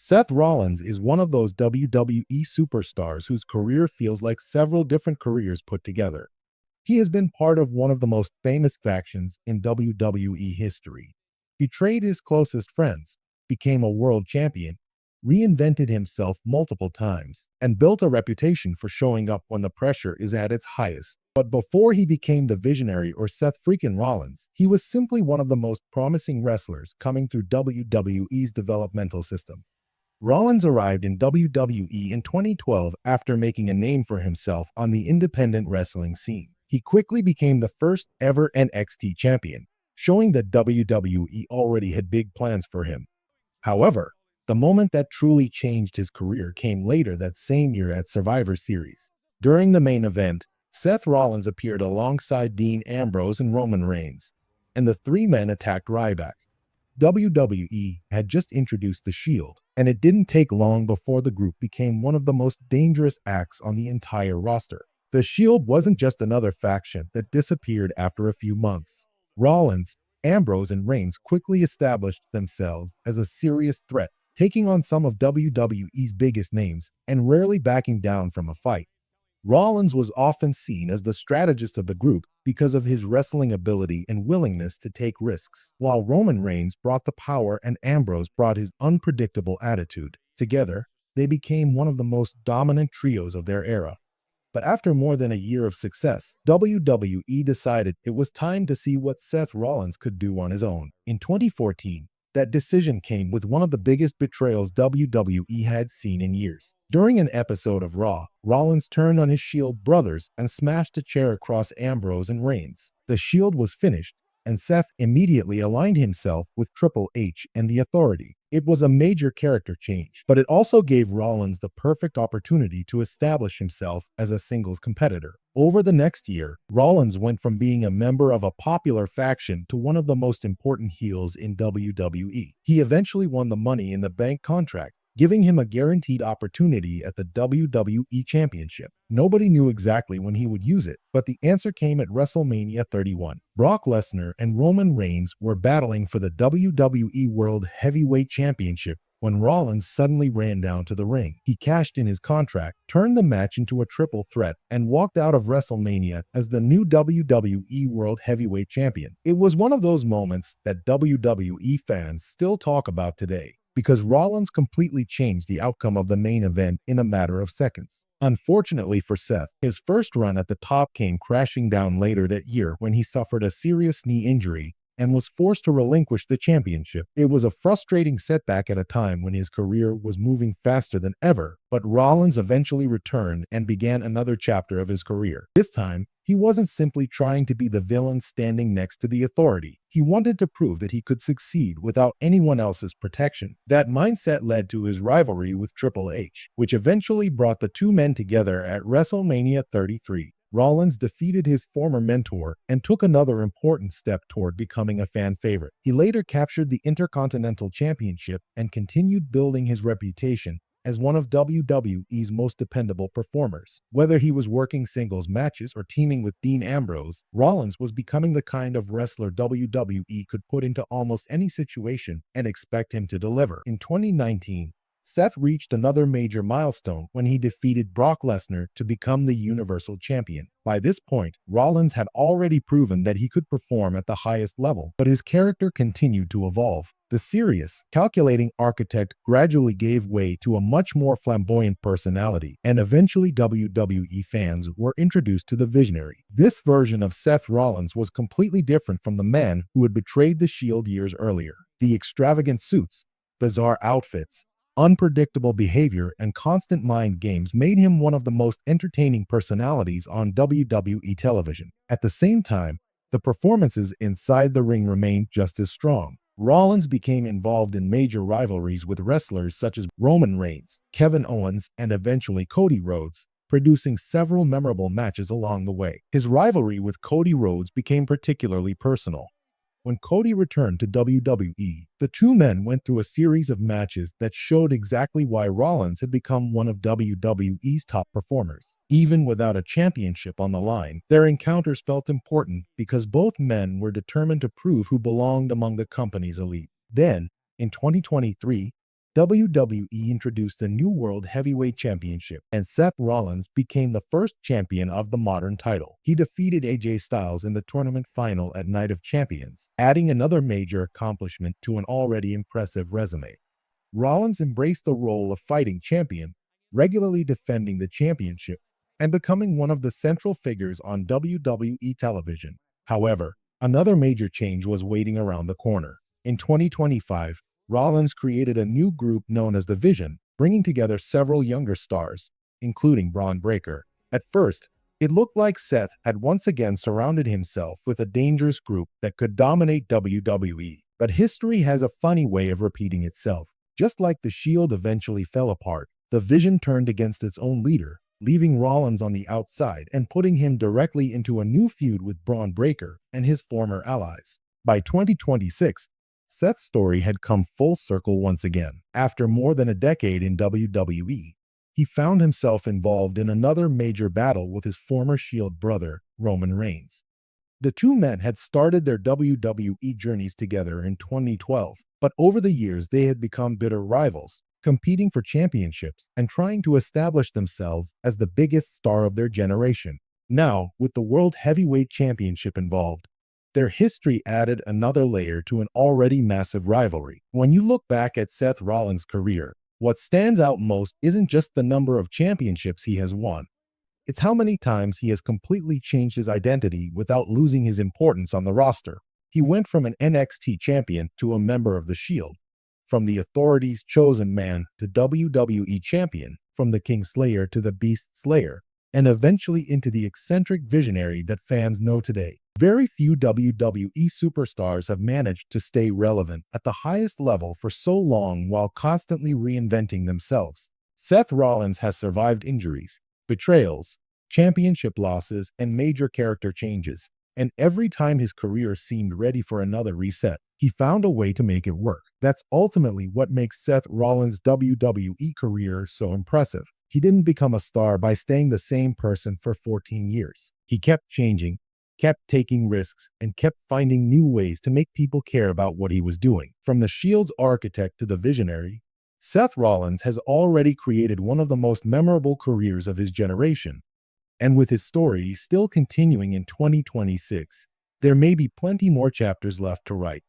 Seth Rollins is one of those WWE superstars whose career feels like several different careers put together. He has been part of one of the most famous factions in WWE history, betrayed his closest friends, became a world champion, reinvented himself multiple times, and built a reputation for showing up when the pressure is at its highest. But before he became the visionary or Seth freaking Rollins, he was simply one of the most promising wrestlers coming through WWE's developmental system. Rollins arrived in WWE in 2012 after making a name for himself on the independent wrestling scene. He quickly became the first ever NXT champion, showing that WWE already had big plans for him. However, the moment that truly changed his career came later that same year at Survivor Series. During the main event, Seth Rollins appeared alongside Dean Ambrose and Roman Reigns, and the three men attacked Ryback. WWE had just introduced The Shield, and it didn't take long before the group became one of the most dangerous acts on the entire roster. The Shield wasn't just another faction that disappeared after a few months. Rollins, Ambrose, and Reigns quickly established themselves as a serious threat, taking on some of WWE's biggest names and rarely backing down from a fight. Rollins was often seen as the strategist of the group because of his wrestling ability and willingness to take risks, while Roman Reigns brought the power and Ambrose brought his unpredictable attitude. Together, they became one of the most dominant trios of their era. But after more than a year of success, WWE decided it was time to see what Seth Rollins could do on his own. In 2014, that decision came with one of the biggest betrayals WWE had seen in years. During an episode of Raw, Rollins turned on his Shield brothers and smashed a chair across Ambrose and Reigns. The Shield was finished, and Seth immediately aligned himself with Triple H and the Authority. It was a major character change, but it also gave Rollins the perfect opportunity to establish himself as a singles competitor. Over the next year, Rollins went from being a member of a popular faction to one of the most important heels in WWE. He eventually won the Money in the Bank contract, giving him a guaranteed opportunity at the WWE Championship. Nobody knew exactly when he would use it, but the answer came at WrestleMania 31. Brock Lesnar and Roman Reigns were battling for the WWE World Heavyweight Championship when Rollins suddenly ran down to the ring. He cashed in his contract, turned the match into a triple threat, and walked out of WrestleMania as the new WWE World Heavyweight Champion. It was one of those moments that WWE fans still talk about today, because Rollins completely changed the outcome of the main event in a matter of seconds. Unfortunately for Seth, his first run at the top came crashing down later that year when he suffered a serious knee injury and was forced to relinquish the championship. It was a frustrating setback at a time when his career was moving faster than ever, but Rollins eventually returned and began another chapter of his career. This time, he wasn't simply trying to be the villain standing next to the Authority. He wanted to prove that he could succeed without anyone else's protection. That mindset led to his rivalry with Triple H, which eventually brought the two men together at WrestleMania 33. Rollins defeated his former mentor and took another important step toward becoming a fan favorite. He later captured the Intercontinental Championship and continued building his reputation as one of WWE's most dependable performers. Whether he was working singles matches or teaming with Dean Ambrose, Rollins was becoming the kind of wrestler WWE could put into almost any situation and expect him to deliver. In 2019, Seth reached another major milestone when he defeated Brock Lesnar to become the Universal Champion. By this point, Rollins had already proven that he could perform at the highest level, but his character continued to evolve. The serious, calculating architect gradually gave way to a much more flamboyant personality, and eventually WWE fans were introduced to the visionary. This version of Seth Rollins was completely different from the man who had betrayed the Shield years earlier. The extravagant suits, bizarre outfits, unpredictable behavior, and constant mind games made him one of the most entertaining personalities on WWE television. At the same time, the performances inside the ring remained just as strong. Rollins became involved in major rivalries with wrestlers such as Roman Reigns, Kevin Owens, and eventually Cody Rhodes, producing several memorable matches along the way. His rivalry with Cody Rhodes became particularly personal. When Cody returned to WWE, the two men went through a series of matches that showed exactly why Rollins had become one of WWE's top performers. Even without a championship on the line, their encounters felt important because both men were determined to prove who belonged among the company's elite. Then, in 2023, WWE introduced a new World Heavyweight Championship, and Seth Rollins became the first champion of the modern title. He defeated AJ Styles in the tournament final at Night of Champions, adding another major accomplishment to an already impressive resume. Rollins embraced the role of fighting champion, regularly defending the championship and becoming one of the central figures on WWE television. However, another major change was waiting around the corner. In 2025, Rollins created a new group known as The Vision, bringing together several younger stars, including Braun Breaker. At first, it looked like Seth had once again surrounded himself with a dangerous group that could dominate WWE. But history has a funny way of repeating itself. Just like the Shield eventually fell apart, the Vision turned against its own leader, leaving Rollins on the outside and putting him directly into a new feud with Braun Breaker and his former allies. By 2026, Seth's story had come full circle once again. After more than a decade in WWE, he found himself involved in another major battle with his former Shield brother, Roman Reigns. The two men had started their WWE journeys together in 2012, but over the years they had become bitter rivals, competing for championships and trying to establish themselves as the biggest star of their generation. Now, with the World Heavyweight Championship involved, their history added another layer to an already massive rivalry. When you look back at Seth Rollins' career, what stands out most isn't just the number of championships he has won. It's how many times he has completely changed his identity without losing his importance on the roster. He went from an NXT champion to a member of the Shield, from the Authority's chosen man to WWE champion, from the King Slayer to the Beast Slayer, and eventually into the eccentric visionary that fans know today. Very few WWE superstars have managed to stay relevant at the highest level for so long while constantly reinventing themselves. Seth Rollins has survived injuries, betrayals, championship losses, and major character changes. And every time his career seemed ready for another reset, he found a way to make it work. That's ultimately what makes Seth Rollins' WWE career so impressive. He didn't become a star by staying the same person for 14 years. He kept changing, kept taking risks, and kept finding new ways to make people care about what he was doing. From the Shield's architect to the visionary, Seth Rollins has already created one of the most memorable careers of his generation. And with his story still continuing in 2026, there may be plenty more chapters left to write.